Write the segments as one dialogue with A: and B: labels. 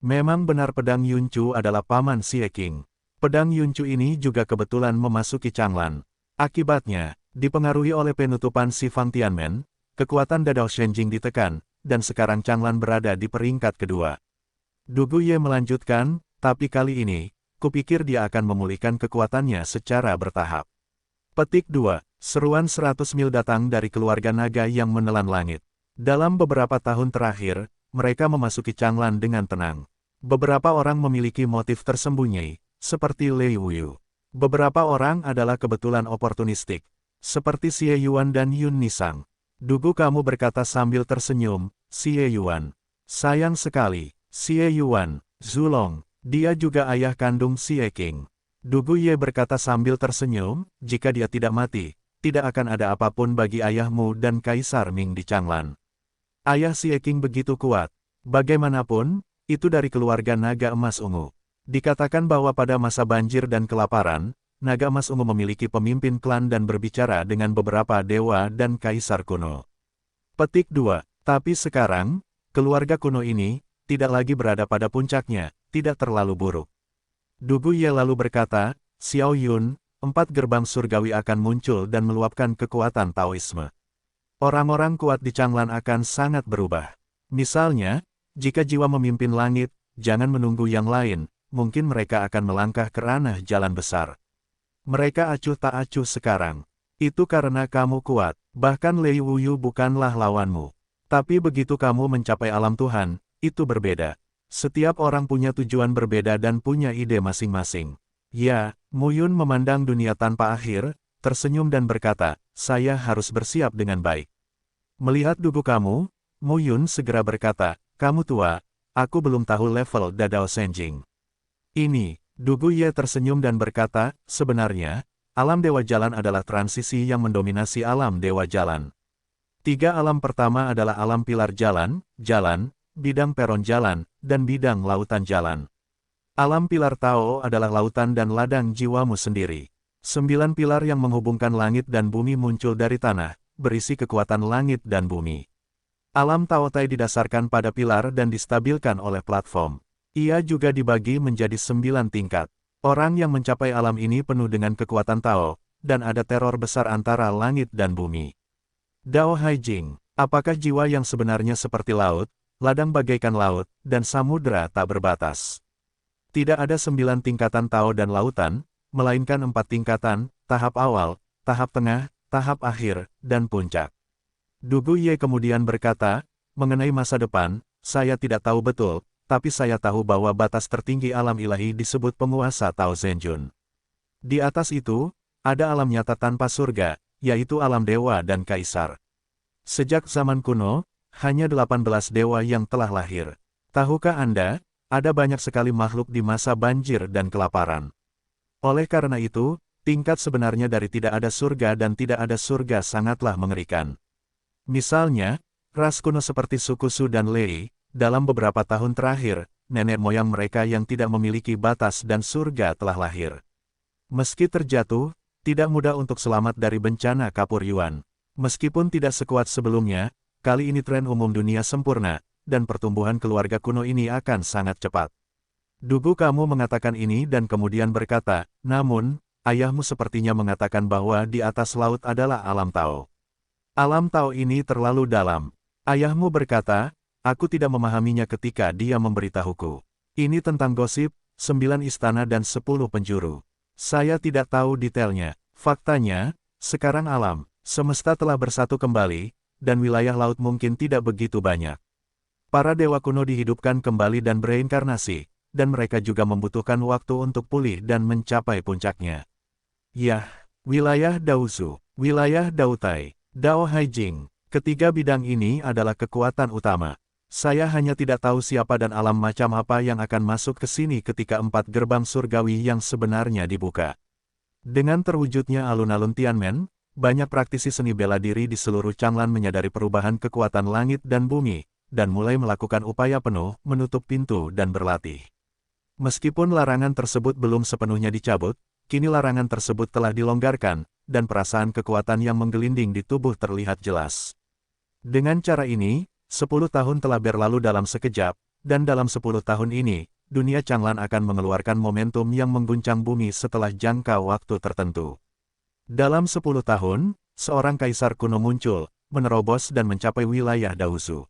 A: Memang benar pedang Yuncu adalah paman Xie Qing. Pedang Yuncu ini juga kebetulan memasuki Changlan. Akibatnya, dipengaruhi oleh penutupan Si Fang Tianmen, kekuatan Dadao Shenjing ditekan, dan sekarang Changlan berada di peringkat kedua. Du Guye melanjutkan, tapi kali ini, kupikir dia akan memulihkan kekuatannya secara bertahap. Petik 2. Seruan 100 mil datang dari keluarga naga yang menelan langit. Dalam beberapa tahun terakhir, mereka memasuki Changlan dengan tenang. Beberapa orang memiliki motif tersembunyi, seperti Lei Wuyu. Beberapa orang adalah kebetulan oportunistik, seperti Xie Yuan dan Yun Nisang. Dugu kamu berkata sambil tersenyum, Xie Yuan. Sayang sekali, Xie Yuan, Zulong, dia juga ayah kandung Xie Qing. Dugu Ye berkata sambil tersenyum, jika dia tidak mati, tidak akan ada apapun bagi ayahmu dan Kaisar Ming di Changlan. Ayah Xie Qing begitu kuat. Bagaimanapun, itu dari keluarga naga emas ungu. Dikatakan bahwa pada masa banjir dan kelaparan, naga emas ungu memiliki pemimpin klan dan berbicara dengan beberapa dewa dan kaisar kuno. Petik 2. Tapi sekarang, keluarga kuno ini, tidak lagi berada pada puncaknya, tidak terlalu buruk. Dugu Ye lalu berkata, Xiao Yun, 4 gerbang surgawi akan muncul dan meluapkan kekuatan Taoisme. Orang-orang kuat di Changlan akan sangat berubah. Misalnya, jika jiwa memimpin langit, jangan menunggu yang lain, mungkin mereka akan melangkah ke ranah jalan besar. Mereka acuh tak acuh sekarang. Itu karena kamu kuat, bahkan Lei Wuyu bukanlah lawanmu. Tapi begitu kamu mencapai alam Tuhan, itu berbeda. Setiap orang punya tujuan berbeda dan punya ide masing-masing. Ya, Mu Yun memandang dunia tanpa akhir, tersenyum dan berkata, saya harus bersiap dengan baik. Melihat dugu kamu, Mu Yun segera berkata, kamu tua, aku belum tahu level Dadao Shenjing. Ini, Dugu Ye tersenyum dan berkata, sebenarnya, alam Dewa Jalan adalah transisi yang mendominasi alam Dewa Jalan. 3 alam pertama adalah alam pilar jalan, bidang peron jalan, dan bidang lautan jalan. Alam pilar Tao adalah lautan dan ladang jiwamu sendiri. 9 pilar yang menghubungkan langit dan bumi muncul dari tanah, berisi kekuatan langit dan bumi. Alam Tao Tai didasarkan pada pilar dan distabilkan oleh platform. Ia juga dibagi menjadi 9 tingkat. Orang yang mencapai alam ini penuh dengan kekuatan Tao, dan ada teror besar antara langit dan bumi. Dao Hai Jing, apakah jiwa yang sebenarnya seperti laut, ladang bagaikan laut, dan samudera tak berbatas? Tidak ada 9 tingkatan Tao dan lautan, melainkan 4 tingkatan, tahap awal, tahap tengah, tahap akhir, dan puncak. Dugu Ye kemudian berkata, mengenai masa depan, saya tidak tahu betul, tapi saya tahu bahwa batas tertinggi alam ilahi disebut penguasa Tao Zhenjun. Di atas itu, ada alam nyata tanpa surga, yaitu alam dewa dan kaisar. Sejak zaman kuno, hanya 18 dewa yang telah lahir. Tahukah Anda, ada banyak sekali makhluk di masa banjir dan kelaparan. Oleh karena itu, tingkat sebenarnya dari tidak ada surga dan tidak ada surga sangatlah mengerikan. Misalnya, ras kuno seperti suku Su dan Lei, dalam beberapa tahun terakhir, nenek moyang mereka yang tidak memiliki batas dan surga telah lahir. Meski terjatuh, tidak mudah untuk selamat dari bencana kapur Yuan. Meskipun tidak sekuat sebelumnya, kali ini tren umum dunia sempurna, dan pertumbuhan keluarga kuno ini akan sangat cepat. Dugu kamu mengatakan ini dan kemudian berkata, namun, ayahmu sepertinya mengatakan bahwa di atas laut adalah alam Tao. Alam Tao ini terlalu dalam. Ayahmu berkata, aku tidak memahaminya ketika dia memberitahuku. Ini tentang gosip, 9 istana dan 10 penjuru. Saya tidak tahu detailnya. Faktanya, sekarang alam semesta telah bersatu kembali, dan wilayah laut mungkin tidak begitu banyak. Para dewa kuno dihidupkan kembali dan bereinkarnasi, dan mereka juga membutuhkan waktu untuk pulih dan mencapai puncaknya. Yah, wilayah Daosu, wilayah Daotai, Dao Hai Jing, ketiga bidang ini adalah kekuatan utama. Saya hanya tidak tahu siapa dan alam macam apa yang akan masuk ke sini ketika 4 gerbang surgawi yang sebenarnya dibuka. Dengan terwujudnya alun-alun Tianmen, banyak praktisi seni bela diri di seluruh Changlan menyadari perubahan kekuatan langit dan bumi, dan mulai melakukan upaya penuh menutup pintu dan berlatih. Meskipun larangan tersebut belum sepenuhnya dicabut, kini larangan tersebut telah dilonggarkan, dan perasaan kekuatan yang menggelinding di tubuh terlihat jelas. Dengan cara ini, 10 tahun telah berlalu dalam sekejap, dan dalam 10 tahun ini, dunia Changlan akan mengeluarkan momentum yang mengguncang bumi setelah jangka waktu tertentu. Dalam 10 tahun, seorang kaisar kuno muncul, menerobos dan mencapai wilayah Daosu.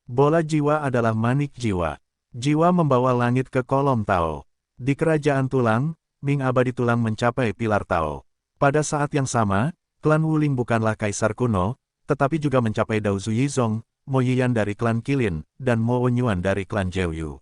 A: Bola jiwa adalah manik jiwa. Jiwa membawa langit ke kolom Tao. Di kerajaan tulang, Ming abadi tulang mencapai pilar Tao. Pada saat yang sama, klan Wuling bukanlah kaisar kuno, tetapi juga mencapai Daosu Yizong, Mo Yiyan dari klan Qilin, dan Mo Wenyuan dari klan Zhouyu.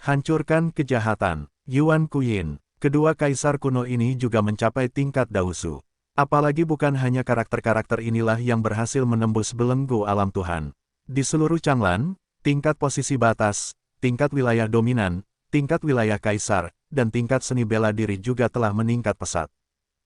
A: Hancurkan kejahatan, Yuan Kuyin. Kedua kaisar kuno ini juga mencapai tingkat Daosu. Apalagi bukan hanya karakter-karakter inilah yang berhasil menembus belenggu alam Tuhan. Di seluruh Changlan, tingkat posisi batas, tingkat wilayah dominan, tingkat wilayah kaisar, dan tingkat seni bela diri juga telah meningkat pesat.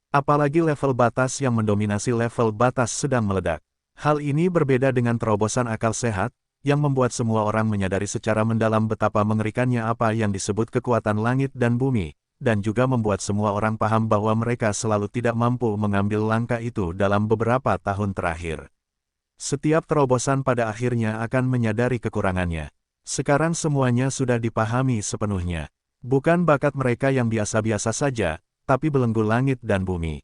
A: Apalagi level batas yang mendominasi level batas sedang meledak. Hal ini berbeda dengan terobosan akal sehat, yang membuat semua orang menyadari secara mendalam betapa mengerikannya apa yang disebut kekuatan langit dan bumi, dan juga membuat semua orang paham bahwa mereka selalu tidak mampu mengambil langkah itu dalam beberapa tahun terakhir. Setiap terobosan pada akhirnya akan menyadari kekurangannya. Sekarang semuanya sudah dipahami sepenuhnya. Bukan bakat mereka yang biasa-biasa saja, tapi belenggu langit dan bumi.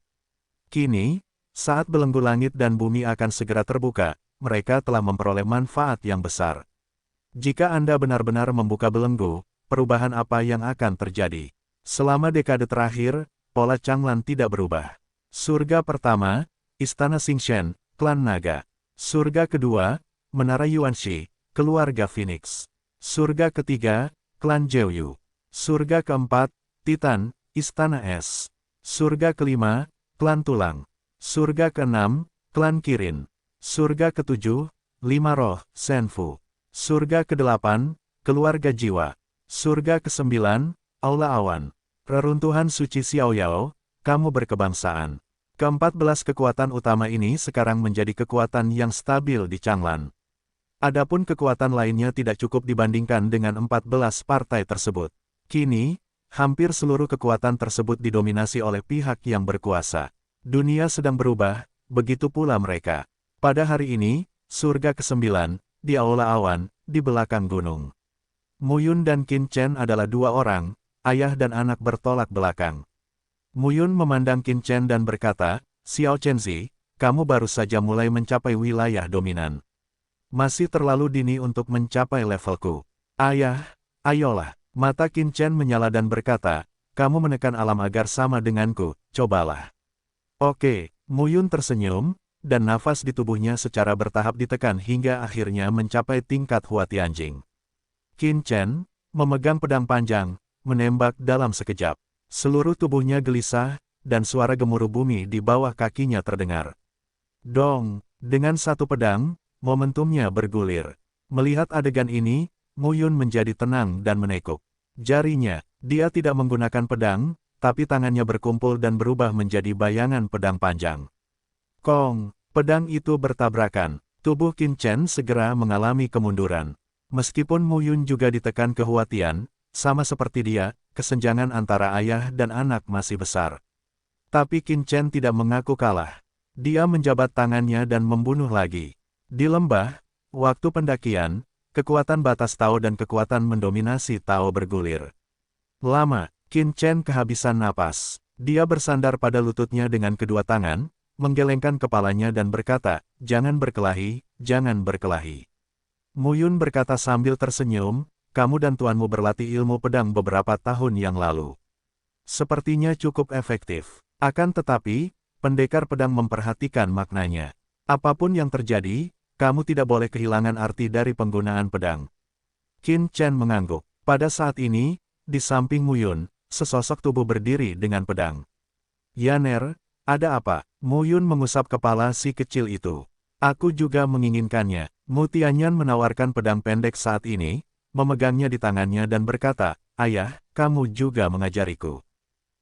A: Kini, saat belenggu langit dan bumi akan segera terbuka, mereka telah memperoleh manfaat yang besar. Jika Anda benar-benar membuka belenggu, perubahan apa yang akan terjadi? Selama dekade terakhir, pola Changlan tidak berubah. Surga pertama, Istana Xingchen, Klan Naga. Surga kedua, Menara Yuanxi, Keluarga Phoenix. Surga ketiga, Klan Zhouyu. Surga keempat, Titan, Istana Es. Surga kelima, Klan Tulang. Surga keenam, Klan Kirin. Surga ketujuh, Lima Roh, Senfu. Surga kedelapan, Keluarga Jiwa. Surga kesembilan, Aula Awan. Reruntuhan suci Xiaoyao, kamu berkebangsaan. Ke-14 kekuatan utama ini sekarang menjadi kekuatan yang stabil di Changlan. Adapun kekuatan lainnya tidak cukup dibandingkan dengan 14 partai tersebut. Kini, hampir seluruh kekuatan tersebut didominasi oleh pihak yang berkuasa. Dunia sedang berubah, begitu pula mereka. Pada hari ini, surga ke-9, di Aula Awan, di belakang gunung. Muyun dan Qin Chen adalah dua orang, ayah dan anak bertolak belakang. Muyun memandang Qin Chen dan berkata, Xiao Chenzi, kamu baru saja mulai mencapai wilayah dominan. Masih terlalu dini untuk mencapai levelku. Ayah, ayolah. Mata Qin Chen menyala dan berkata, kamu menekan alam agar sama denganku, cobalah. Oke, Muyun tersenyum, dan nafas di tubuhnya secara bertahap ditekan hingga akhirnya mencapai tingkat Hua Tianjing. Qin Chen, memegang pedang panjang, menembak dalam sekejap. Seluruh tubuhnya gelisah, dan suara gemuruh bumi di bawah kakinya terdengar. Dong, dengan satu pedang, momentumnya bergulir. Melihat adegan ini, Muyun menjadi tenang dan menekuk. Jarinya, dia tidak menggunakan pedang, tapi tangannya berkumpul dan berubah menjadi bayangan pedang panjang. Kong, pedang itu bertabrakan. Tubuh Qin Chen segera mengalami kemunduran. Meskipun Muyun juga ditekan kehwatian, sama seperti dia, kesenjangan antara ayah dan anak masih besar. Tapi Qin Chen tidak mengaku kalah. Dia menjabat tangannya dan membunuh lagi. Di lembah, waktu pendakian, kekuatan batas Tao dan kekuatan mendominasi Tao bergulir. Lama, Qin Chen kehabisan napas. Dia bersandar pada lututnya dengan kedua tangan, menggelengkan kepalanya dan berkata, jangan berkelahi, jangan berkelahi. Muyun berkata sambil tersenyum, kamu dan tuanmu berlatih ilmu pedang beberapa tahun yang lalu. Sepertinya cukup efektif. Akan tetapi, pendekar pedang memperhatikan maknanya. Apapun yang terjadi, kamu tidak boleh kehilangan arti dari penggunaan pedang. Qin Chen mengangguk. Pada saat ini, di samping Muyun, sesosok tubuh berdiri dengan pedang. Yaner, ada apa? Muyun mengusap kepala si kecil itu. Aku juga menginginkannya. Mu Tianyan menawarkan pedang pendek saat ini, memegangnya di tangannya dan berkata, ayah, kamu juga mengajariku.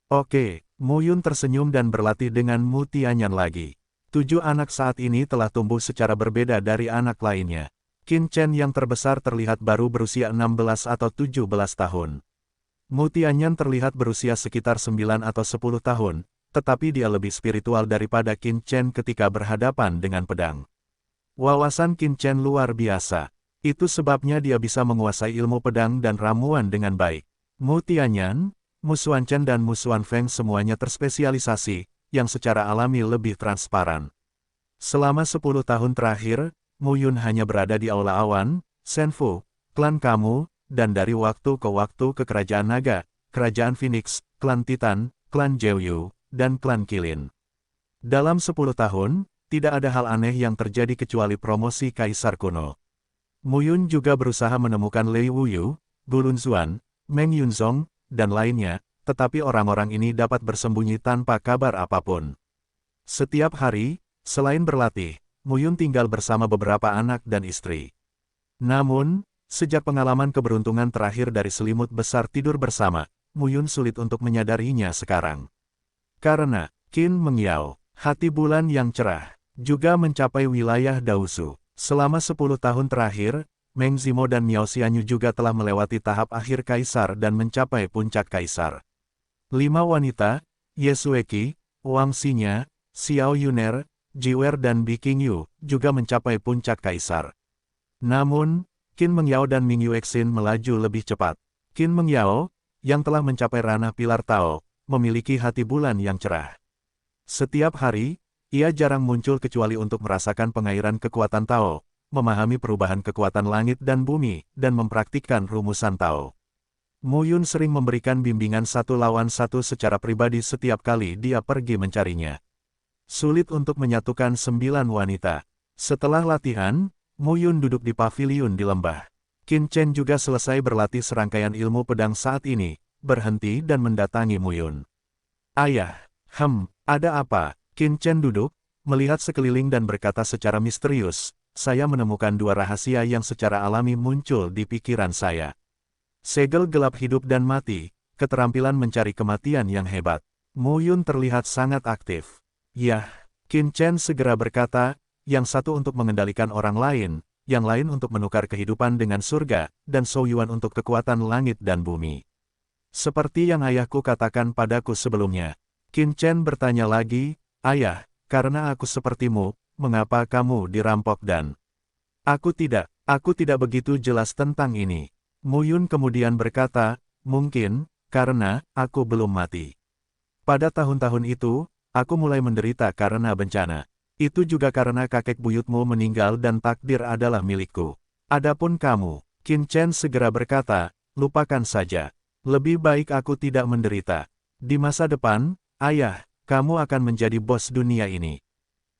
A: Oke, Muyun tersenyum dan berlatih dengan Mu Tianyan lagi. 7 anak saat ini telah tumbuh secara berbeda dari anak lainnya. Qin Chen yang terbesar terlihat baru berusia 16 atau 17 tahun. Mu Tianyan terlihat berusia sekitar 9 atau 10 tahun, tetapi dia lebih spiritual daripada Qin Chen ketika berhadapan dengan pedang. Wawasan Qin Chen luar biasa. Itu sebabnya dia bisa menguasai ilmu pedang dan ramuan dengan baik. Mu Tianyan, Mu Xuanchen dan Mu Xuanfeng semuanya terspesialisasi, yang secara alami lebih transparan. Selama 10 tahun terakhir, Mu Yun hanya berada di Aula Awan, Senfu, klan kamu, dan dari waktu ke waktu ke Kerajaan Naga, Kerajaan Phoenix, klan Titan, klan Jeoyu, dan klan Qilin. Dalam 10 tahun, tidak ada hal aneh yang terjadi kecuali promosi Kaisar kuno. Mu Yun juga berusaha menemukan Lei Wuyu, Gu Lunzuan, Meng Yunzong, dan lainnya, tetapi orang-orang ini dapat bersembunyi tanpa kabar apapun. Setiap hari, selain berlatih, Mu Yun tinggal bersama beberapa anak dan istri. Namun, sejak pengalaman keberuntungan terakhir dari selimut besar tidur bersama, Mu Yun sulit untuk menyadarinya sekarang. Karena, Qin Mengyao, hati bulan yang cerah, juga mencapai wilayah Daosu. Selama 10 tahun terakhir, Meng Zimo dan Miao Xianyu juga telah melewati tahap akhir kaisar dan mencapai puncak kaisar. 5 wanita, Ye Xueqi, Wang Xinya, Xiao Yuner, Jiwer dan Bi Qingyu, juga mencapai puncak kaisar. Namun, Qin Mengyao dan Ming Yuexin melaju lebih cepat. Qin Mengyao, yang telah mencapai ranah pilar Tao, memiliki hati bulan yang cerah. Setiap hari, ia jarang muncul kecuali untuk merasakan pengairan kekuatan Tao, memahami perubahan kekuatan langit dan bumi, dan mempraktikkan rumusan Tao. Mu Yun sering memberikan bimbingan 1 lawan 1 secara pribadi setiap kali dia pergi mencarinya. Sulit untuk menyatukan 9 wanita. Setelah latihan, Mu Yun duduk di paviliun di lembah. Qin Chen juga selesai berlatih serangkaian ilmu pedang saat ini, berhenti dan mendatangi Mu Yun. Ayah, ada apa? Qin Chen duduk, melihat sekeliling dan berkata secara misterius, saya menemukan 2 rahasia yang secara alami muncul di pikiran saya. Segel gelap hidup dan mati, keterampilan mencari kematian yang hebat. Mu Yun terlihat sangat aktif. Yah, Qin Chen segera berkata, yang satu untuk mengendalikan orang lain, yang lain untuk menukar kehidupan dengan surga, dan Shou Yuan untuk kekuatan langit dan bumi. Seperti yang ayahku katakan padaku sebelumnya. Qin Chen bertanya lagi, ayah, karena aku sepertimu, mengapa kamu dirampok dan... Aku tidak begitu jelas tentang ini. Mu Yun kemudian berkata, mungkin, karena, aku belum mati. Pada tahun-tahun itu, aku mulai menderita karena bencana. Itu juga karena kakek buyutmu meninggal dan takdir adalah milikku. Adapun kamu, Qin Chen segera berkata, lupakan saja. Lebih baik aku tidak menderita. Di masa depan, ayah, kamu akan menjadi bos dunia ini.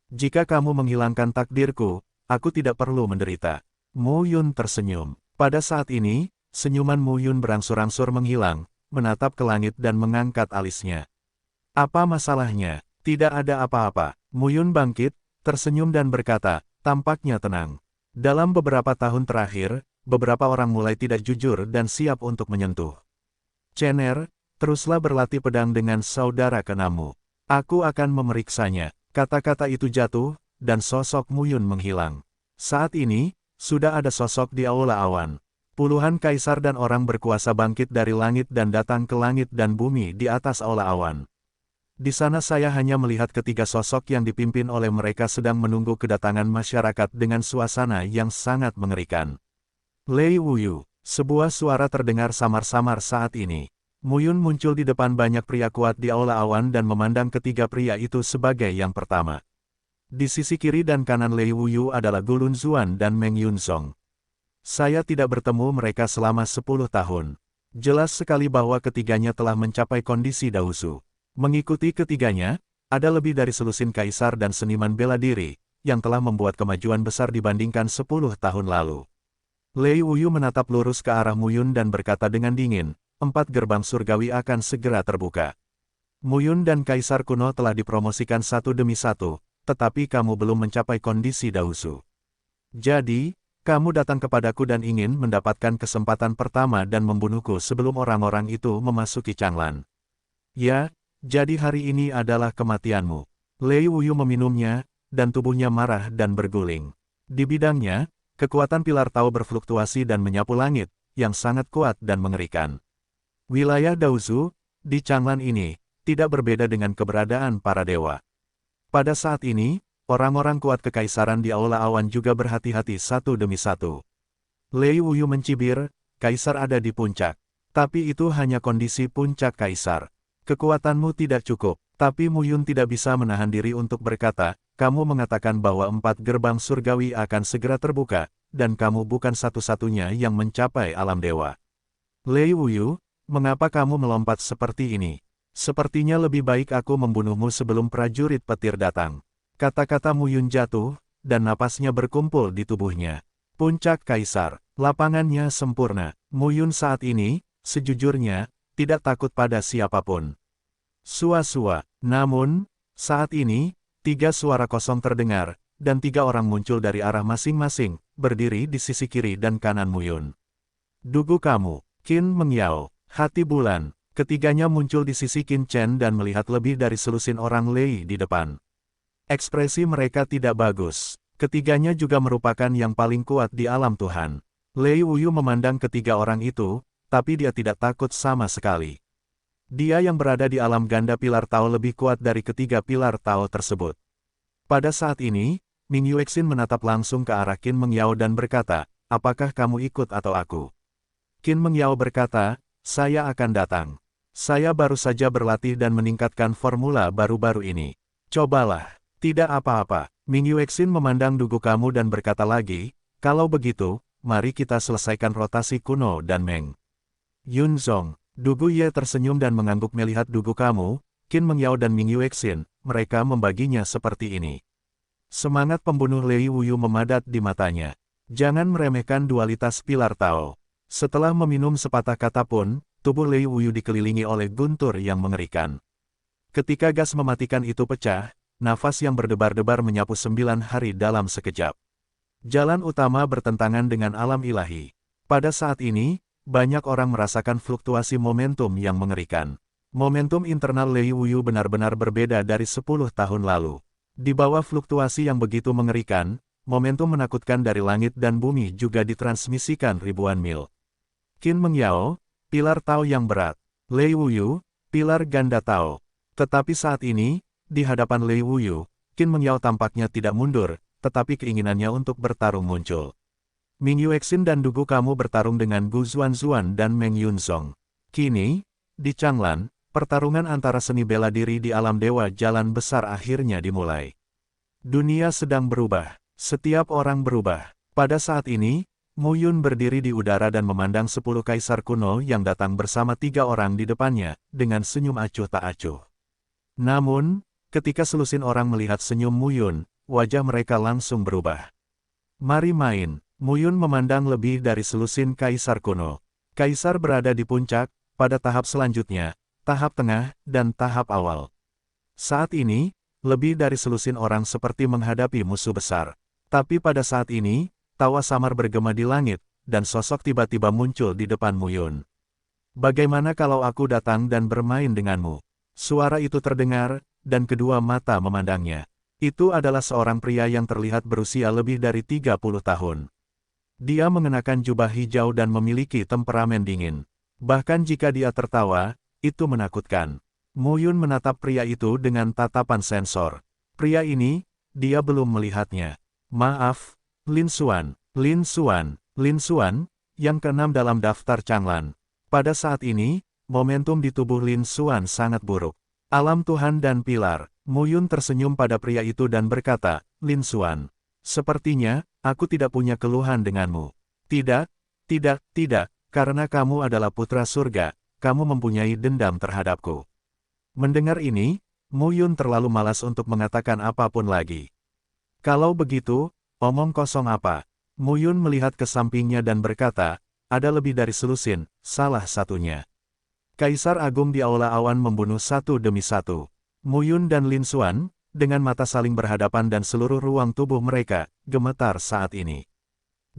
A: Jika kamu menghilangkan takdirku, aku tidak perlu menderita. Mu Yun tersenyum. Pada saat ini, senyuman Mu Yun berangsur-angsur menghilang, menatap ke langit dan mengangkat alisnya. Apa masalahnya? Tidak ada apa-apa. Mu Yun bangkit, tersenyum dan berkata, tampaknya tenang. Dalam beberapa tahun terakhir, beberapa orang mulai tidak jujur dan siap untuk menyentuh. Chener, teruslah berlatih pedang dengan saudara keenammu. Aku akan memeriksanya. Kata-kata itu jatuh, dan sosok Mu Yun menghilang. Saat ini, sudah ada sosok di Aula Awan. Puluhan kaisar dan orang berkuasa bangkit dari langit dan datang ke langit dan bumi di atas Aula Awan. Di sana saya hanya melihat ketiga sosok yang dipimpin oleh mereka sedang menunggu kedatangan masyarakat dengan suasana yang sangat mengerikan. Lei Wuyu, sebuah suara terdengar samar-samar saat ini. Mu Yun muncul di depan banyak pria kuat di Aula Awan dan memandang ketiga pria itu sebagai yang pertama. Di sisi kiri dan kanan Lei Wuyu adalah Gu Lunzuan dan Meng Yunzong. Saya tidak bertemu mereka selama 10 tahun. Jelas sekali bahwa ketiganya telah mencapai kondisi Daosu. Mengikuti ketiganya, ada lebih dari selusin kaisar dan seniman bela diri, yang telah membuat kemajuan besar dibandingkan 10 tahun lalu. Lei Wuyu menatap lurus ke arah Mu Yun dan berkata dengan dingin, 4 gerbang surgawi akan segera terbuka. Mu Yun dan kaisar kuno telah dipromosikan satu demi satu, tetapi kamu belum mencapai kondisi Daosu. Jadi, kamu datang kepadaku dan ingin mendapatkan kesempatan pertama dan membunuhku sebelum orang-orang itu memasuki Changlan. Ya, jadi hari ini adalah kematianmu. Lei Wuyu meminumnya, dan tubuhnya marah dan berguling. Di bidangnya, kekuatan pilar Tao berfluktuasi dan menyapu langit, yang sangat kuat dan mengerikan. Wilayah Daosu, di Changlan ini, tidak berbeda dengan keberadaan para dewa. Pada saat ini, orang-orang kuat kekaisaran di Aula Awan juga berhati-hati satu demi satu. Lei Wuyu mencibir, Kaisar ada di puncak. Tapi itu hanya kondisi puncak Kaisar. Kekuatanmu tidak cukup, tapi Mu Yun tidak bisa menahan diri untuk berkata, kamu mengatakan bahwa 4 gerbang surgawi akan segera terbuka, dan kamu bukan satu-satunya yang mencapai alam dewa. Lei Wuyu, mengapa kamu melompat seperti ini? Sepertinya lebih baik aku membunuhmu sebelum prajurit petir datang. Kata-kata Mu Yun jatuh, dan napasnya berkumpul di tubuhnya. Puncak Kaisar, lapangannya sempurna. Mu Yun saat ini, sejujurnya, tidak takut pada siapapun. Sua-sua. Namun, saat ini, 3 suara kosong terdengar, dan 3 orang muncul dari arah masing-masing, berdiri di sisi kiri dan kanan Mu Yun. Dugu kamu, Qin Mengyao, hati bulan. Ketiganya muncul di sisi Qin Chen dan melihat lebih dari selusin orang Lei di depan. Ekspresi mereka tidak bagus. Ketiganya juga merupakan yang paling kuat di alam Tuhan. Lei Wuyu memandang ketiga orang itu, tapi dia tidak takut sama sekali. Dia yang berada di alam ganda pilar Tao lebih kuat dari ketiga pilar Tao tersebut. Pada saat ini, Ming Yuexin menatap langsung ke arah Qin Mengyao dan berkata, apakah kamu ikut atau aku? Qin Mengyao berkata, saya akan datang. Saya baru saja berlatih dan meningkatkan formula baru-baru ini. Cobalah. Tidak apa-apa. Ming Yuexin memandang dugu kamu dan berkata lagi, kalau begitu, mari kita selesaikan rotasi kuno dan Meng Yunzong. Dugu Ye tersenyum dan mengangguk melihat dugu kamu, Qin Mengyao dan Ming Yuexin, mereka membaginya seperti ini. Semangat pembunuh Lei Wuyu memadat di matanya. Jangan meremehkan dualitas pilar Tao. Setelah meminum sepatah kata pun, tubuh Lei Wuyu dikelilingi oleh guntur yang mengerikan. Ketika gas mematikan itu pecah, nafas yang berdebar-debar menyapu 9 hari dalam sekejap. Jalan utama bertentangan dengan alam ilahi. Pada saat ini, banyak orang merasakan fluktuasi momentum yang mengerikan. Momentum internal Lei Wuyu benar-benar berbeda dari 10 tahun lalu. Di bawah fluktuasi yang begitu mengerikan, momentum menakutkan dari langit dan bumi juga ditransmisikan ribuan mil. Qin Mengyao, pilar Tao yang berat. Lei Wuyu, pilar ganda Tao. Tetapi saat ini, di hadapan Lei Wuyu, Qin Mengyao tampaknya tidak mundur, tetapi keinginannya untuk bertarung muncul. Ming Yuexin dan dugu kamu bertarung dengan Gu Zuan dan Meng Yunzong. Kini, di Changlan, pertarungan antara seni bela diri di alam dewa jalan besar akhirnya dimulai. Dunia sedang berubah. Setiap orang berubah. Pada saat ini, Mu Yun berdiri di udara dan memandang 10 kaisar kuno yang datang bersama 3 orang di depannya, dengan senyum acuh tak acuh. Namun, ketika selusin orang melihat senyum Mu Yun, wajah mereka langsung berubah. Mari main. Mu Yun memandang lebih dari selusin kaisar kuno. Kaisar berada di puncak, pada tahap selanjutnya, tahap tengah, dan tahap awal. Saat ini, lebih dari selusin orang seperti menghadapi musuh besar. Tapi pada saat ini, tawa samar bergema di langit, dan sosok tiba-tiba muncul di depan Mu Yun. Bagaimana kalau aku datang dan bermain denganmu? Suara itu terdengar, dan kedua mata memandangnya. Itu adalah seorang pria yang terlihat berusia lebih dari 30 tahun. Dia mengenakan jubah hijau dan memiliki temperamen dingin. Bahkan jika dia tertawa, itu menakutkan. Mu Yun menatap pria itu dengan tatapan sensor. Pria ini, dia belum melihatnya. Maaf, Lin Xuan, yang keenam dalam daftar Changlan. Pada saat ini, momentum di tubuh Lin Xuan sangat buruk. Alam Tuhan dan Pilar. Mu Yun tersenyum pada pria itu dan berkata, Lin Xuan, sepertinya, aku tidak punya keluhan denganmu. Tidak, karena kamu adalah putra surga, kamu mempunyai dendam terhadapku. Mendengar ini, Mu Yun terlalu malas untuk mengatakan apapun lagi. Kalau begitu, omong kosong apa? Mu Yun melihat ke sampingnya dan berkata, ada lebih dari selusin, salah satunya. Kaisar Agung di Aula Awan membunuh satu demi satu. Mu Yun dan Lin Xuan, dengan mata saling berhadapan dan seluruh ruang tubuh mereka, gemetar saat ini.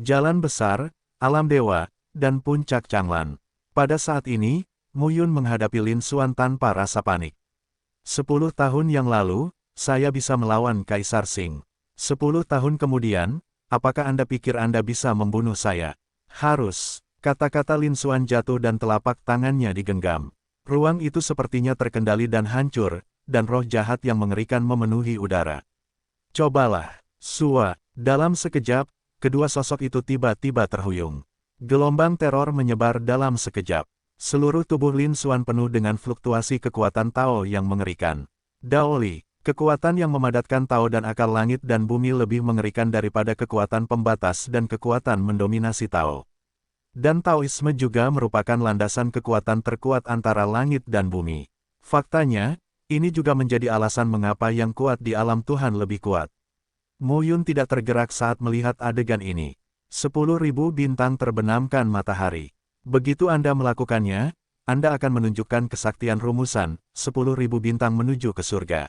A: Jalan besar, alam dewa, dan puncak Changlan. Pada saat ini, Mu Yun menghadapi Lin Xuan tanpa rasa panik. 10 tahun yang lalu, saya bisa melawan Kaisar Qing. 10 tahun kemudian, apakah Anda pikir Anda bisa membunuh saya? Harus. Kata-kata Lin Xuan jatuh dan telapak tangannya digenggam. Ruang itu sepertinya terkendali dan hancur, dan roh jahat yang mengerikan memenuhi udara. Cobalah. Dalam sekejap, kedua sosok itu tiba-tiba terhuyung. Gelombang teror menyebar dalam sekejap. Seluruh tubuh Lin Xuan penuh dengan fluktuasi kekuatan Tao yang mengerikan. Daoli, kekuatan yang memadatkan Tao dan akal langit dan bumi lebih mengerikan daripada kekuatan pembatas dan kekuatan mendominasi Tao. Dan Taoisme juga merupakan landasan kekuatan terkuat antara langit dan bumi. Faktanya, ini juga menjadi alasan mengapa yang kuat di alam Tuhan lebih kuat. Mu Yun tidak tergerak saat melihat adegan ini. 10.000 bintang terbenamkan matahari. Begitu Anda melakukannya, Anda akan menunjukkan kesaktian rumusan, 10.000 bintang menuju ke surga.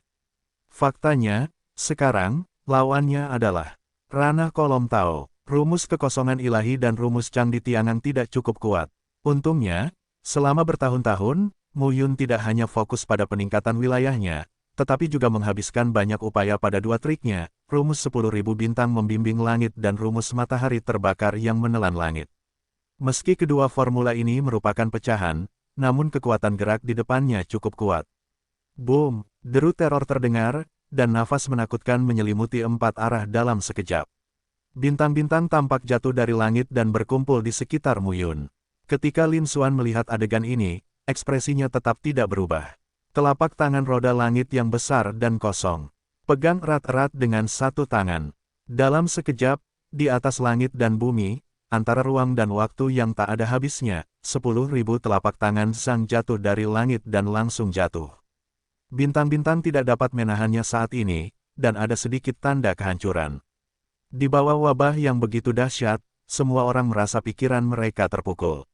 A: Faktanya, sekarang, lawannya adalah ranah kolom Tao, rumus kekosongan ilahi dan rumus Cangdi Tiangang tidak cukup kuat. Untungnya, selama bertahun-tahun, Mu Yun tidak hanya fokus pada peningkatan wilayahnya, tetapi juga menghabiskan banyak upaya pada dua triknya, rumus 10.000 bintang membimbing langit dan rumus matahari terbakar yang menelan langit. Meski kedua formula ini merupakan pecahan, namun kekuatan gerak di depannya cukup kuat. Boom, deru teror terdengar, dan nafas menakutkan menyelimuti empat arah dalam sekejap. Bintang-bintang tampak jatuh dari langit dan berkumpul di sekitar Mu Yun. Ketika Lin Xuan melihat adegan ini, ekspresinya tetap tidak berubah. Telapak tangan roda langit yang besar dan kosong. Pegang erat-erat dengan satu tangan. Dalam sekejap, di atas langit dan bumi, antara ruang dan waktu yang tak ada habisnya, 10.000 telapak tangan sang jatuh dari langit dan langsung jatuh. Bintang-bintang tidak dapat menahannya saat ini, dan ada sedikit tanda kehancuran. Di bawah wabah yang begitu dahsyat, semua orang merasa pikiran mereka terpukul.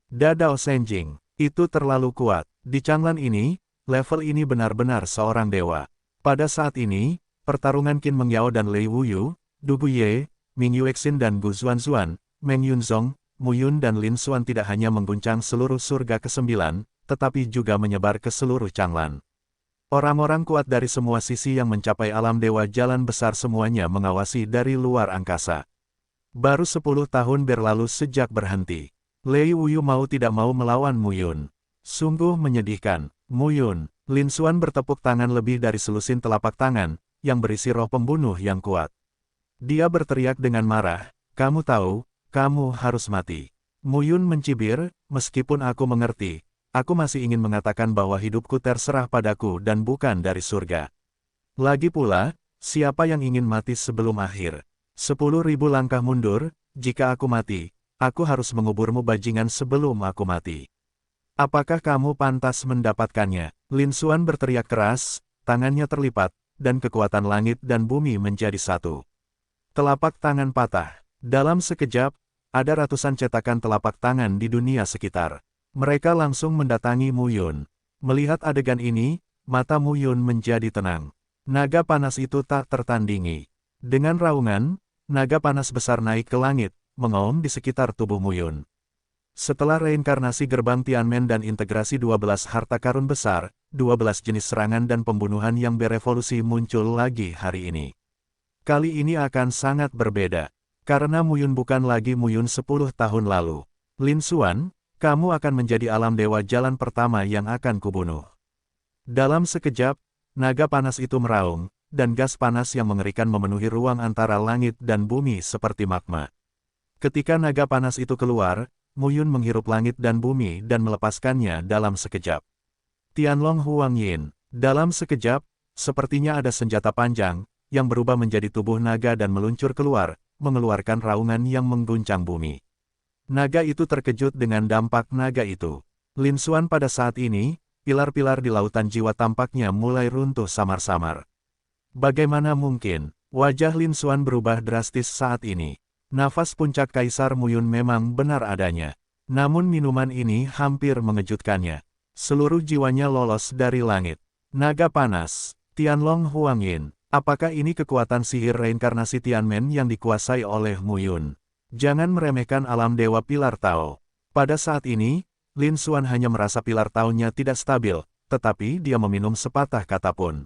A: Dadao Senjing, itu terlalu kuat. Di Changlan ini, level ini benar-benar seorang dewa. Pada saat ini, pertarungan Qin Mengyao dan Lei Wuyu, Du Buye, Ming Yuexin dan Gu Zuanzuan, Meng Yunzong, Mu Yun dan Lin Xuan tidak hanya mengguncang seluruh surga ke-9, tetapi juga menyebar ke seluruh Changlan. Orang-orang kuat dari semua sisi yang mencapai alam dewa jalan besar semuanya mengawasi dari luar angkasa. Baru 10 tahun berlalu sejak berhenti. Lei Wuyu mau tidak mau melawan Mu Yun. Sungguh menyedihkan. Mu Yun, Lin Xuan bertepuk tangan lebih dari selusin telapak tangan, yang berisi roh pembunuh yang kuat. Dia berteriak dengan marah, "Kamu tahu, kamu harus mati." Mu Yun mencibir, "Meskipun aku mengerti, aku masih ingin mengatakan bahwa hidupku terserah padaku dan bukan dari surga. Lagi pula, siapa yang ingin mati sebelum akhir? 10.000 langkah mundur, jika aku mati, aku harus menguburmu bajingan sebelum aku mati. Apakah kamu pantas mendapatkannya?" Lin Xuan berteriak keras, tangannya terlipat, dan kekuatan langit dan bumi menjadi satu. Telapak tangan patah. Dalam sekejap, ada ratusan cetakan telapak tangan di dunia sekitar. Mereka langsung mendatangi Mu Yun. Melihat adegan ini, mata Mu Yun menjadi tenang. Naga panas itu tak tertandingi. Dengan raungan, naga panas besar naik ke langit, mengaum di sekitar tubuh Mu Yun. Setelah reinkarnasi gerbang Tianmen dan integrasi 12 harta karun besar, 12 jenis serangan dan pembunuhan yang berevolusi muncul lagi hari ini. Kali ini akan sangat berbeda. Karena Mu Yun bukan lagi Mu Yun 10 tahun lalu. Lin Xuan, kamu akan menjadi alam dewa jalan pertama yang akan kubunuh. Dalam sekejap, naga panas itu meraung, dan gas panas yang mengerikan memenuhi ruang antara langit dan bumi seperti magma. Ketika naga panas itu keluar, Mu Yun menghirup langit dan bumi dan melepaskannya dalam sekejap. Tianlong Huang Yin, dalam sekejap, sepertinya ada senjata panjang, yang berubah menjadi tubuh naga dan meluncur keluar, mengeluarkan raungan yang mengguncang bumi. Naga itu terkejut dengan dampak naga itu. Lin Xuan pada saat ini, pilar-pilar di lautan jiwa tampaknya mulai runtuh samar-samar. Bagaimana mungkin, wajah Lin Xuan berubah drastis saat ini. Nafas puncak Kaisar Mu Yun memang benar adanya. Namun minuman ini hampir mengejutkannya. Seluruh jiwanya lolos dari langit. Naga panas, Tianlong Huang Yin. Apakah ini kekuatan sihir reinkarnasi Tianmen yang dikuasai oleh Mu Yun? Jangan meremehkan alam dewa pilar Tao. Pada saat ini, Lin Xuan hanya merasa pilar Tao-nya tidak stabil, tetapi dia meminum sepatah kata pun.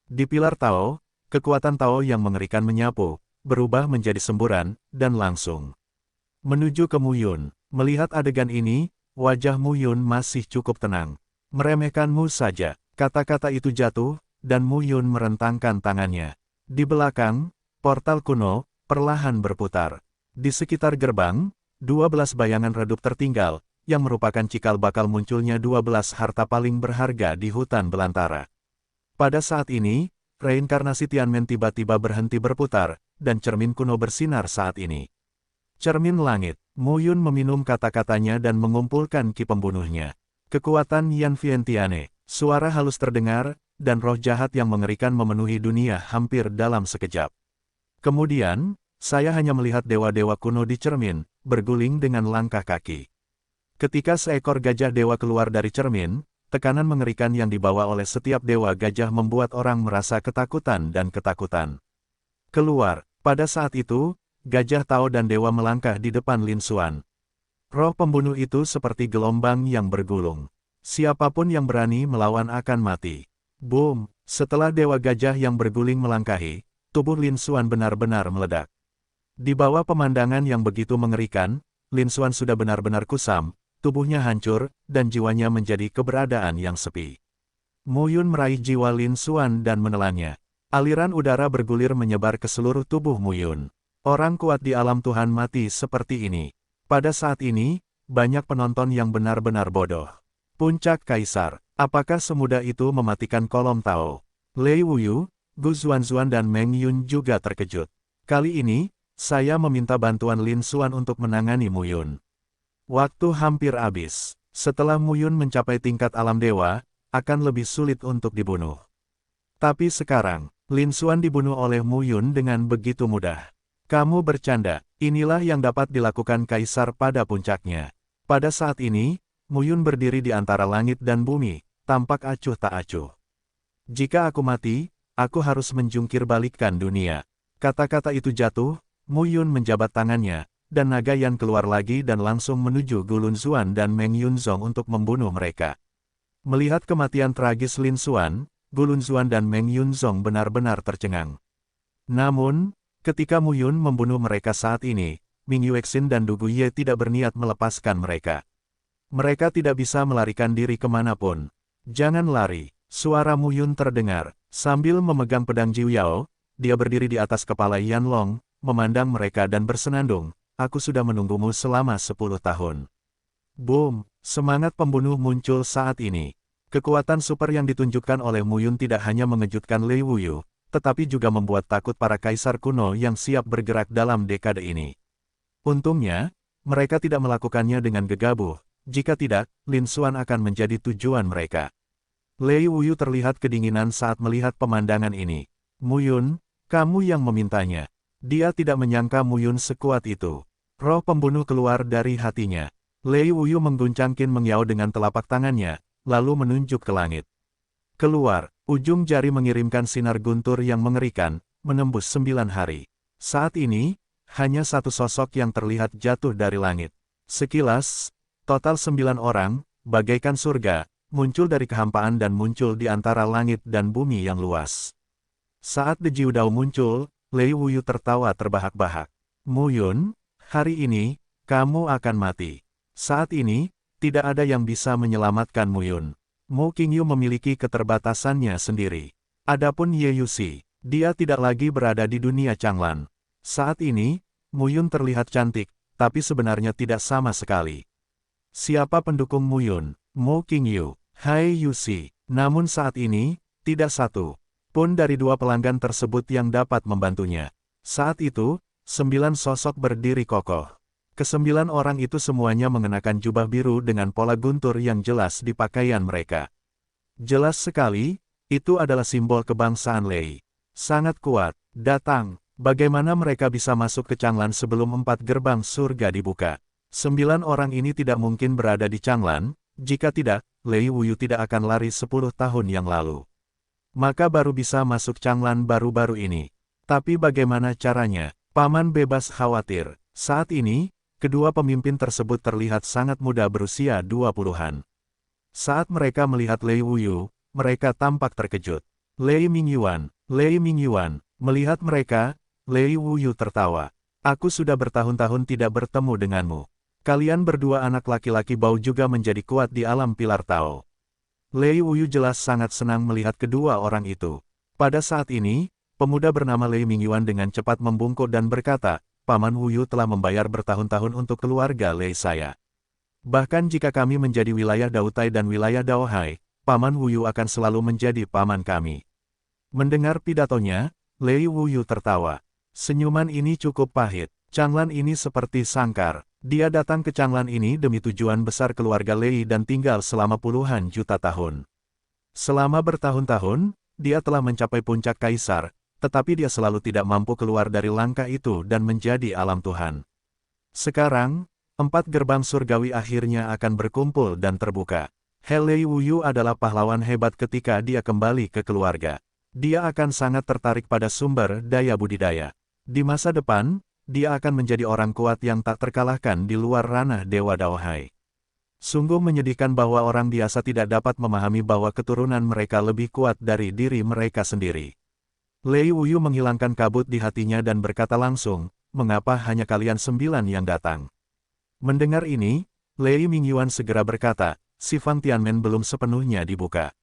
A: Di pilar Tao, kekuatan Tao yang mengerikan menyapu, berubah menjadi semburan, dan langsung menuju ke Mu Yun. Melihat adegan ini, wajah Mu Yun masih cukup tenang. "Meremehkanmu saja." Kata-kata itu jatuh, dan Mu Yun merentangkan tangannya. Di belakang, portal kuno, perlahan berputar. Di sekitar gerbang, 12 bayangan redup tertinggal, yang merupakan cikal bakal munculnya 12 harta paling berharga di hutan belantara. Pada saat ini, reinkarnasi Tianmen tiba-tiba berhenti berputar, dan cermin kuno bersinar saat ini. Cermin langit, Mu Yun meminum kata-katanya dan mengumpulkan ki pembunuhnya. Kekuatan Yan Vientiane, suara halus terdengar, dan roh jahat yang mengerikan memenuhi dunia hampir dalam sekejap. Kemudian, saya hanya melihat dewa-dewa kuno di cermin, berguling dengan langkah kaki. Ketika seekor gajah dewa keluar dari cermin, tekanan mengerikan yang dibawa oleh setiap dewa gajah membuat orang merasa ketakutan dan ketakutan. Keluar, pada saat itu, Gajah Tao dan dewa melangkah di depan Lin Xuan. Roh pembunuh itu seperti gelombang yang bergulung. Siapapun yang berani melawan akan mati. Boom! Setelah dewa gajah yang berguling melangkahi, tubuh Lin Xuan benar-benar meledak. Di bawah pemandangan yang begitu mengerikan, Lin Xuan sudah benar-benar kusam, tubuhnya hancur, dan jiwanya menjadi keberadaan yang sepi. Mu Yun meraih jiwa Lin Xuan dan menelannya. Aliran udara bergulir menyebar ke seluruh tubuh Mu Yun. Orang kuat di alam Tuhan mati seperti ini. Pada saat ini, banyak penonton yang benar-benar bodoh. Puncak Kaisar, apakah semudah itu mematikan kolom Tao? Lei Wuyu, Gu Zuanzuan dan Meng Yun juga terkejut. Kali ini, saya meminta bantuan Lin Xuan untuk menangani Mu Yun. Waktu hampir habis. Setelah Mu Yun mencapai tingkat alam dewa, akan lebih sulit untuk dibunuh. Tapi sekarang, Lin Xuan dibunuh oleh Mu Yun dengan begitu mudah. Kamu bercanda, inilah yang dapat dilakukan Kaisar pada puncaknya. Pada saat ini, Mu Yun berdiri di antara langit dan bumi, tampak acuh tak acuh. Jika aku mati, aku harus menjungkir balikkan dunia. Kata-kata itu jatuh, Mu Yun menjabat tangannya, dan naga Yan keluar lagi dan langsung menuju Gu Lunzuan dan Meng Yunzong untuk membunuh mereka. Melihat kematian tragis Lin Xuan, Gu Lunzuan dan Meng Yunzong benar-benar tercengang. Namun, ketika Mu Yun membunuh mereka saat ini, Ming Yuexin dan Du Guye tidak berniat melepaskan mereka. Mereka tidak bisa melarikan diri kemanapun. Jangan lari, suara Mu Yun terdengar. Sambil memegang pedang Jiu Yao, dia berdiri di atas kepala Yan Long, memandang mereka dan bersenandung. Aku sudah menunggumu selama 10 tahun. Boom! Semangat pembunuh muncul saat ini. Kekuatan super yang ditunjukkan oleh Mu Yun tidak hanya mengejutkan Lei Wuyu, tetapi juga membuat takut para kaisar kuno yang siap bergerak dalam dekade ini. Untungnya, mereka tidak melakukannya dengan gegabah. Jika tidak, Lin Xuan akan menjadi tujuan mereka. Lei Wuyu terlihat kedinginan saat melihat pemandangan ini. Mu Yun, kamu yang memintanya. Dia tidak menyangka Mu Yun sekuat itu. Roh pembunuh keluar dari hatinya. Lei Wuyu mengguncang Qin Meng Yao dengan telapak tangannya, lalu menunjuk ke langit. Keluar, ujung jari mengirimkan sinar guntur yang mengerikan, menembus 9 hari. Saat ini, hanya satu sosok yang terlihat jatuh dari langit. Sekilas, total 9 orang, bagaikan surga, muncul dari kehampaan dan muncul di antara langit dan bumi yang luas. Saat De Jiu Dao muncul, Lei Wuyu tertawa terbahak-bahak. Mu Yun, hari ini, kamu akan mati. Saat ini, tidak ada yang bisa menyelamatkan Mu Yun. Mu Qingyu memiliki keterbatasannya sendiri. Adapun Ye Yuxi, dia tidak lagi berada di dunia Changlan. Saat ini, Mu Yun terlihat cantik, tapi sebenarnya tidak sama sekali. Siapa pendukung Mu Yun? Mu Qingyu, Hai Yuxi. Namun saat ini, tidak satu pun dari 2 pelanggan tersebut yang dapat membantunya. Saat itu, 9 sosok berdiri kokoh. Ke-9 orang itu semuanya mengenakan jubah biru dengan pola guntur yang jelas di pakaian mereka. Jelas sekali, itu adalah simbol kebangsaan Lei. Sangat kuat. Datang. Bagaimana mereka bisa masuk ke Changlan sebelum 4 gerbang surga dibuka? 9 orang ini tidak mungkin berada di Changlan, jika tidak, Lei Wuyu tidak akan lari 10 tahun yang lalu. Maka baru bisa masuk Changlan baru-baru ini. Tapi bagaimana caranya? Paman bebas khawatir. Saat ini, kedua pemimpin tersebut terlihat sangat muda berusia 20-an. Saat mereka melihat Lei Wuyu, mereka tampak terkejut. Lei Mingyuan, melihat mereka, Lei Wuyu tertawa. Aku sudah bertahun-tahun tidak bertemu denganmu. Kalian berdua anak laki-laki Bau juga menjadi kuat di alam pilar Tao. Lei Wuyu jelas sangat senang melihat kedua orang itu. Pada saat ini, pemuda bernama Lei Mingyuan dengan cepat membungkuk dan berkata, Paman Wuyu telah membayar bertahun-tahun untuk keluarga Lei saya. Bahkan jika kami menjadi wilayah Dautai dan wilayah Daohai, Paman Wuyu akan selalu menjadi paman kami. Mendengar pidatonya, Lei Wuyu tertawa. Senyuman ini cukup pahit. Changlan ini seperti sangkar. Dia datang ke Changlan ini demi tujuan besar keluarga Lei dan tinggal selama puluhan juta tahun. Selama bertahun-tahun, dia telah mencapai puncak kaisar, tetapi dia selalu tidak mampu keluar dari langkah itu dan menjadi alam Tuhan. Sekarang, 4 gerbang surgawi akhirnya akan berkumpul dan terbuka. Lei Wuyu adalah pahlawan hebat ketika dia kembali ke keluarga. Dia akan sangat tertarik pada sumber daya budidaya. Di masa depan, dia akan menjadi orang kuat yang tak terkalahkan di luar ranah Dewa Daohai. Sungguh menyedihkan bahwa orang biasa tidak dapat memahami bahwa keturunan mereka lebih kuat dari diri mereka sendiri. Lei Wuyu menghilangkan kabut di hatinya dan berkata langsung, mengapa hanya kalian 9 yang datang? Mendengar ini, Lei Mingyuan segera berkata, si Fang Tianmen belum sepenuhnya dibuka.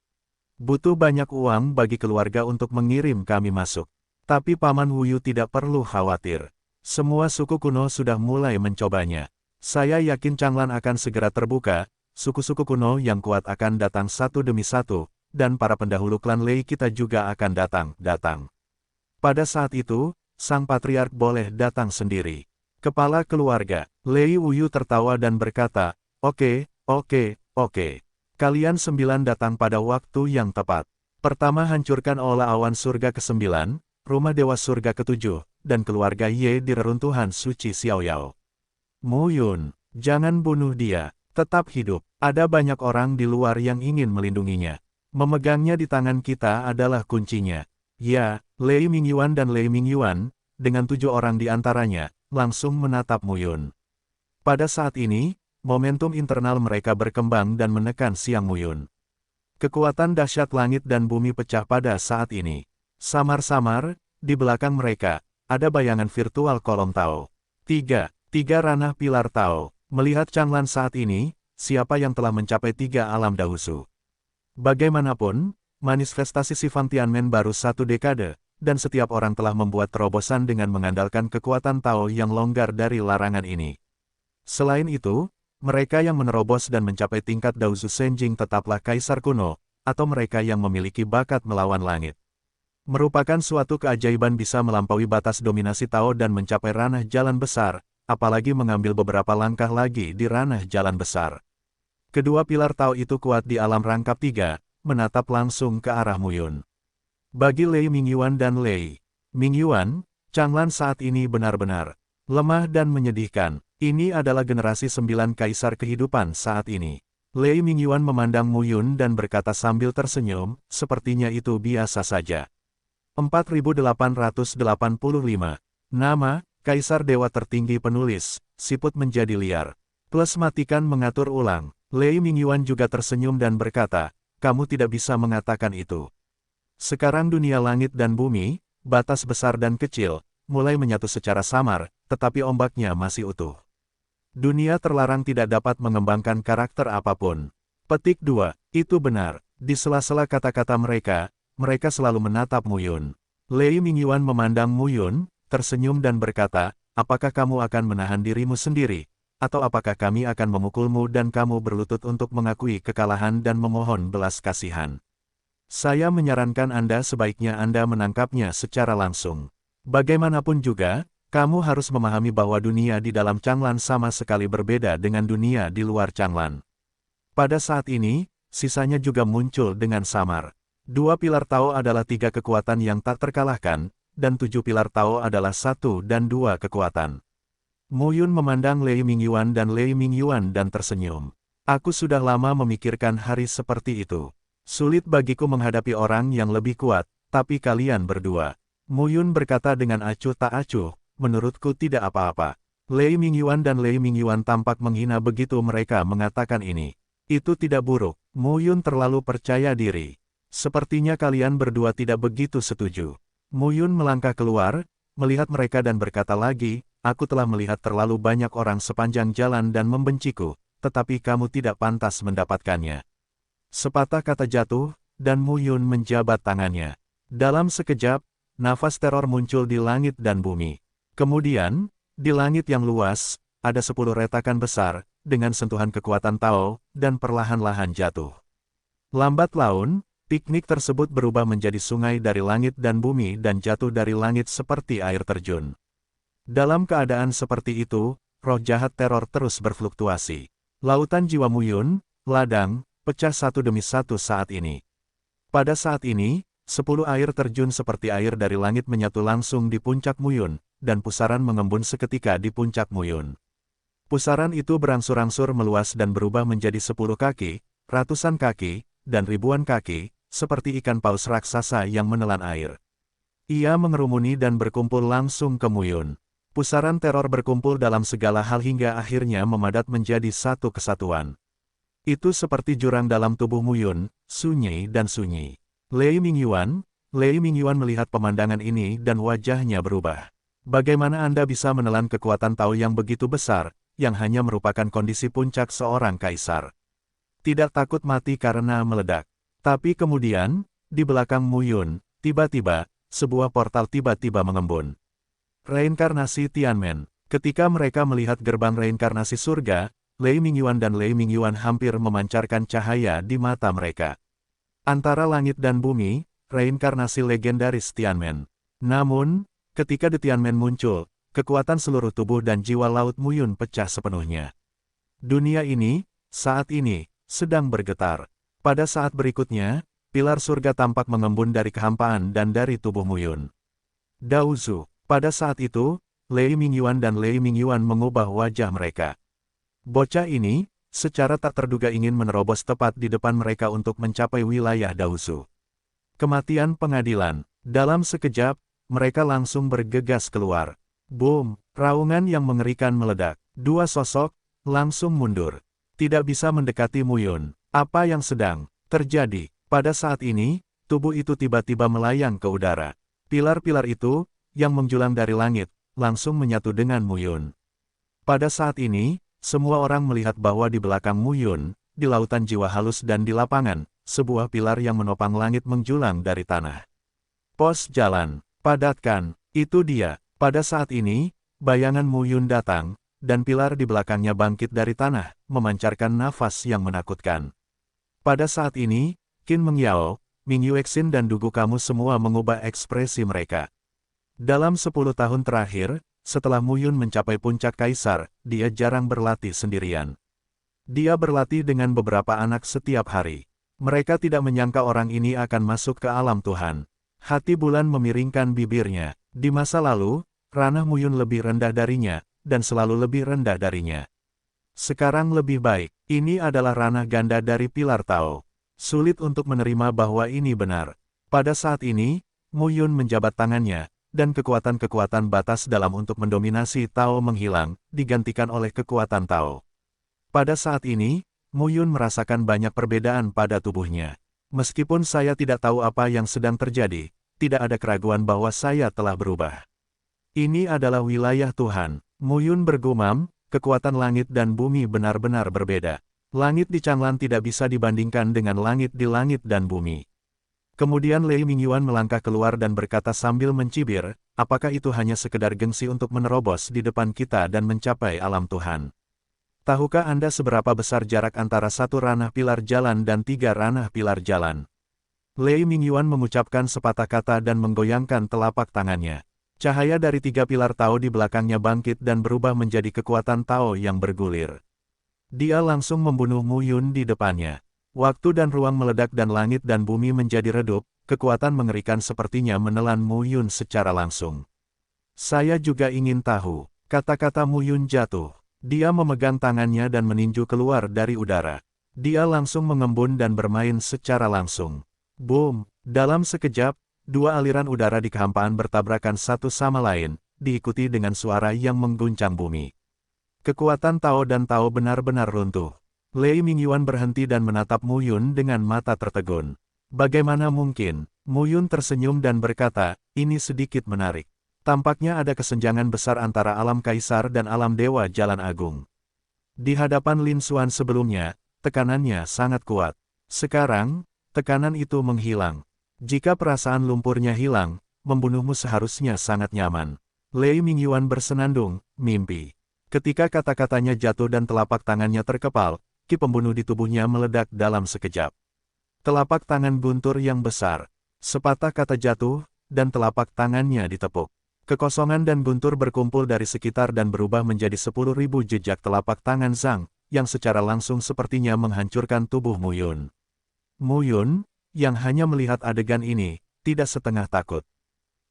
A: Butuh banyak uang bagi keluarga untuk mengirim kami masuk. Tapi Paman Wuyu tidak perlu khawatir. Semua suku kuno sudah mulai mencobanya. Saya yakin Changlan akan segera terbuka, suku-suku kuno yang kuat akan datang satu demi satu, dan para pendahulu klan Lei kita juga akan datang. Pada saat itu, sang patriark boleh datang sendiri. Kepala keluarga, Lei Wuyu tertawa dan berkata, oke. Kalian 9 datang pada waktu yang tepat. Pertama hancurkan olah awan surga ke-9, rumah dewa surga ke-7, dan keluarga Ye di reruntuhan suci Xiaoyao. Mu Yun, jangan bunuh dia, tetap hidup. Ada banyak orang di luar yang ingin melindunginya. Memegangnya di tangan kita adalah kuncinya. Ya, Lei Mingyuan dan Lei Mingyuan, dengan 7 orang di antaranya, langsung menatap Mu Yun. Pada saat ini, momentum internal mereka berkembang dan menekan Siang Mu Yun. Kekuatan dahsyat langit dan bumi pecah pada saat ini. Samar-samar, di belakang mereka, ada bayangan virtual kolom Tao. Tiga ranah pilar Tao. Melihat Changlan saat ini, siapa yang telah mencapai 3 alam dahusu? Bagaimanapun, manifestasi si Fang Tianmen baru 1 dekade, dan setiap orang telah membuat terobosan dengan mengandalkan kekuatan Tao yang longgar dari larangan ini. Selain itu, mereka yang menerobos dan mencapai tingkat Daosu Senjing tetaplah kaisar kuno, atau mereka yang memiliki bakat melawan langit. Merupakan suatu keajaiban bisa melampaui batas dominasi Tao dan mencapai ranah jalan besar, apalagi mengambil beberapa langkah lagi di ranah jalan besar. Kedua pilar Tao itu kuat di alam rangkap 3, menatap langsung ke arah Mu Yun. Bagi Lei Mingyuan dan Lei Mingyuan, Changlan saat ini benar-benar lemah dan menyedihkan. Ini adalah generasi 9 kaisar kehidupan saat ini. Lei Mingyuan memandang Mu Yun dan berkata sambil tersenyum, sepertinya itu biasa saja. 4885. Nama, Kaisar Dewa Tertinggi Penulis, siput menjadi liar. Plus matikan mengatur ulang. Lei Mingyuan juga tersenyum dan berkata, kamu tidak bisa mengatakan itu. Sekarang dunia langit dan bumi, batas besar dan kecil, mulai menyatu secara samar, tetapi ombaknya masih utuh. Dunia terlarang tidak dapat mengembangkan karakter apapun. Petik 2, itu benar. Di sela-sela kata-kata mereka, mereka selalu menatap Mu Yun. Lei Mingyuan memandang Mu Yun, tersenyum dan berkata, apakah kamu akan menahan dirimu sendiri? Atau apakah kami akan memukulmu dan kamu berlutut untuk mengakui kekalahan dan memohon belas kasihan? Saya menyarankan Anda sebaiknya Anda menangkapnya secara langsung. Bagaimanapun juga, kamu harus memahami bahwa dunia di dalam Changlan sama sekali berbeda dengan dunia di luar Changlan. Pada saat ini, sisanya juga muncul dengan samar. 2 pilar Tao adalah 3 kekuatan yang tak terkalahkan, dan 7 pilar Tao adalah 1 dan 2 kekuatan. Mu Yun memandang Lei Mingyuan dan tersenyum. Aku sudah lama memikirkan hari seperti itu. Sulit bagiku menghadapi orang yang lebih kuat, tapi kalian berdua. Mu Yun berkata dengan acuh tak acuh, menurutku tidak apa-apa. Lei Mingyuan dan Lei Mingyuan tampak menghina begitu mereka mengatakan ini. Itu tidak buruk. Mu Yun terlalu percaya diri. Sepertinya kalian berdua tidak begitu setuju. Mu Yun melangkah keluar, melihat mereka dan berkata lagi, aku telah melihat terlalu banyak orang sepanjang jalan dan membenciku, tetapi kamu tidak pantas mendapatkannya. Sepatah kata jatuh, dan Mu Yun menjabat tangannya. Dalam sekejap, nafas teror muncul di langit dan bumi. Kemudian, di langit yang luas, ada 10 retakan besar, dengan sentuhan kekuatan Tao, dan perlahan-lahan jatuh. Lambat laun, piknik tersebut berubah menjadi sungai dari langit dan bumi dan jatuh dari langit seperti air terjun. Dalam keadaan seperti itu, roh jahat teror terus berfluktuasi. Lautan jiwa Muyun, ladang, pecah satu demi satu saat ini. Pada saat ini, 10 air terjun seperti air dari langit menyatu langsung di puncak Muyun, dan pusaran mengembun seketika di puncak Muyun. Pusaran itu berangsur-angsur meluas dan berubah menjadi 10 kaki, ratusan kaki, dan ribuan kaki, seperti ikan paus raksasa yang menelan air. Ia mengerumuni dan berkumpul langsung ke Muyun. Pusaran teror berkumpul dalam segala hal hingga akhirnya memadat menjadi satu kesatuan. Itu seperti jurang dalam tubuh Muyun, sunyi dan sunyi. Lei Mingyuan melihat pemandangan ini dan wajahnya berubah. Bagaimana Anda bisa menelan kekuatan Tao yang begitu besar, yang hanya merupakan kondisi puncak seorang kaisar? Tidak takut mati karena meledak. Tapi kemudian, di belakang Muyun, tiba-tiba, sebuah portal tiba-tiba mengembun. Reinkarnasi Tianmen. Ketika mereka melihat gerbang reinkarnasi surga, Lei Mingyuan dan Lei Mingyuan hampir memancarkan cahaya di mata mereka. Antara langit dan bumi, reinkarnasi legendaris Tianmen. Namun, ketika The Tianmen muncul, kekuatan seluruh tubuh dan jiwa Laut Muyun pecah sepenuhnya. Dunia ini, saat ini, sedang bergetar. Pada saat berikutnya, pilar surga tampak mengembun dari kehampaan dan dari tubuh Muyun. Daozu. Pada saat itu, Lei Mingyuan dan Lei Mingyuan mengubah wajah mereka. Bocah ini, secara tak terduga ingin menerobos tepat di depan mereka untuk mencapai wilayah Daozu. Kematian pengadilan. Dalam sekejap, mereka langsung bergegas keluar. Boom! Raungan yang mengerikan meledak. Dua sosok, langsung mundur. Tidak bisa mendekati Muyun. Apa yang sedang terjadi? Pada saat ini, tubuh itu tiba-tiba melayang ke udara. Pilar-pilar itu, yang menjulang dari langit, langsung menyatu dengan Muyun. Pada saat ini, semua orang melihat bahwa di belakang Muyun, di lautan jiwa halus dan di lapangan, sebuah pilar yang menopang langit menjulang dari tanah. Pos jalan, padatkan, itu dia. Pada saat ini, bayangan Muyun datang, dan pilar di belakangnya bangkit dari tanah, memancarkan nafas yang menakutkan. Pada saat ini, Qin Mengyao, Ming Yuexin dan Dugu kamu semua mengubah ekspresi mereka. Dalam 10 tahun terakhir, setelah Muyun mencapai puncak kaisar, dia jarang berlatih sendirian. Dia berlatih dengan beberapa anak setiap hari. Mereka tidak menyangka orang ini akan masuk ke alam Tuhan. Hati Bulan memiringkan bibirnya. Di masa lalu, ranah Muyun lebih rendah darinya, dan selalu lebih rendah darinya. Sekarang lebih baik, ini adalah ranah ganda dari pilar Tao. Sulit untuk menerima bahwa ini benar. Pada saat ini, Muyun menjabat tangannya, dan kekuatan-kekuatan batas dalam untuk mendominasi Tao menghilang, digantikan oleh kekuatan Tao. Pada saat ini, Muyun merasakan banyak perbedaan pada tubuhnya. Meskipun saya tidak tahu apa yang sedang terjadi, tidak ada keraguan bahwa saya telah berubah. Ini adalah wilayah Tuhan. Muyun bergumam, kekuatan langit dan bumi benar-benar berbeda. Langit di Changlan tidak bisa dibandingkan dengan langit di langit dan bumi. Kemudian Lei Mingyuan melangkah keluar dan berkata sambil mencibir, apakah itu hanya sekedar gengsi untuk menerobos di depan kita dan mencapai alam Tuhan? Tahukah Anda seberapa besar jarak antara satu ranah pilar jalan dan 3 ranah pilar jalan? Lei Mingyuan mengucapkan sepatah kata dan menggoyangkan telapak tangannya. Cahaya dari 3 pilar Tao di belakangnya bangkit dan berubah menjadi kekuatan Tao yang bergulir. Dia langsung membunuh Muyun di depannya. Waktu dan ruang meledak dan langit dan bumi menjadi redup, kekuatan mengerikan sepertinya menelan Muyun secara langsung. Saya juga ingin tahu, kata-kata Muyun jatuh. Dia memegang tangannya dan meninju keluar dari udara. Dia langsung mengembun dan bermain secara langsung. Boom! Dalam sekejap, 2 aliran udara di kehampaan bertabrakan satu sama lain, diikuti dengan suara yang mengguncang bumi. Kekuatan Tao dan Tao benar-benar runtuh. Lei Mingyuan berhenti dan menatap Muyun dengan mata tertegun. Bagaimana mungkin? Muyun tersenyum dan berkata, ini sedikit menarik. Tampaknya ada kesenjangan besar antara alam kaisar dan alam dewa Jalan Agung. Di hadapan Lin Xuan sebelumnya, tekanannya sangat kuat. Sekarang, tekanan itu menghilang. Jika perasaan lumpurnya hilang, membunuhmu seharusnya sangat nyaman. Lei Mingyuan bersenandung, mimpi. Ketika kata-katanya jatuh dan telapak tangannya terkepal, ki pembunuh di tubuhnya meledak dalam sekejap. Telapak tangan guntur yang besar. Sepatah kata jatuh, dan telapak tangannya ditepuk. Kekosongan dan guntur berkumpul dari sekitar dan berubah menjadi 10.000 jejak telapak tangan Zhang, yang secara langsung sepertinya menghancurkan tubuh Mu Yun. Mu Yun, yang hanya melihat adegan ini, tidak setengah takut.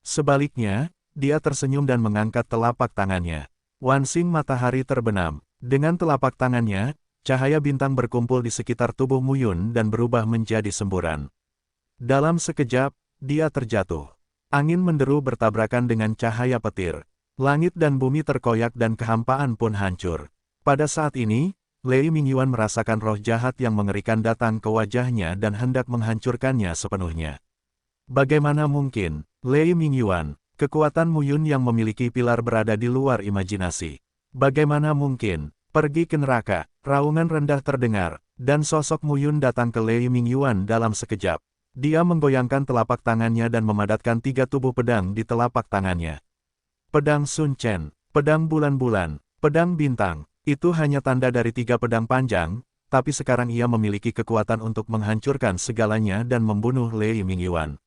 A: Sebaliknya, dia tersenyum dan mengangkat telapak tangannya. Wansing matahari terbenam. Dengan telapak tangannya, cahaya bintang berkumpul di sekitar tubuh Mu Yun dan berubah menjadi semburan. Dalam sekejap, dia terjatuh. Angin menderu bertabrakan dengan cahaya petir. Langit dan bumi terkoyak dan kehampaan pun hancur. Pada saat ini, Lei Mingyuan merasakan roh jahat yang mengerikan datang ke wajahnya dan hendak menghancurkannya sepenuhnya. Bagaimana mungkin, Lei Mingyuan, kekuatan Mu Yun yang memiliki pilar berada di luar imajinasi. Bagaimana mungkin, pergi ke neraka, raungan rendah terdengar, dan sosok Mu Yun datang ke Lei Mingyuan dalam sekejap. Dia menggoyangkan telapak tangannya dan memadatkan 3 tubuh pedang di telapak tangannya. Pedang Sun Chen, pedang bulan-bulan, pedang bintang, itu hanya tanda dari 3 pedang panjang, tapi sekarang ia memiliki kekuatan untuk menghancurkan segalanya dan membunuh Lei Mingyuan.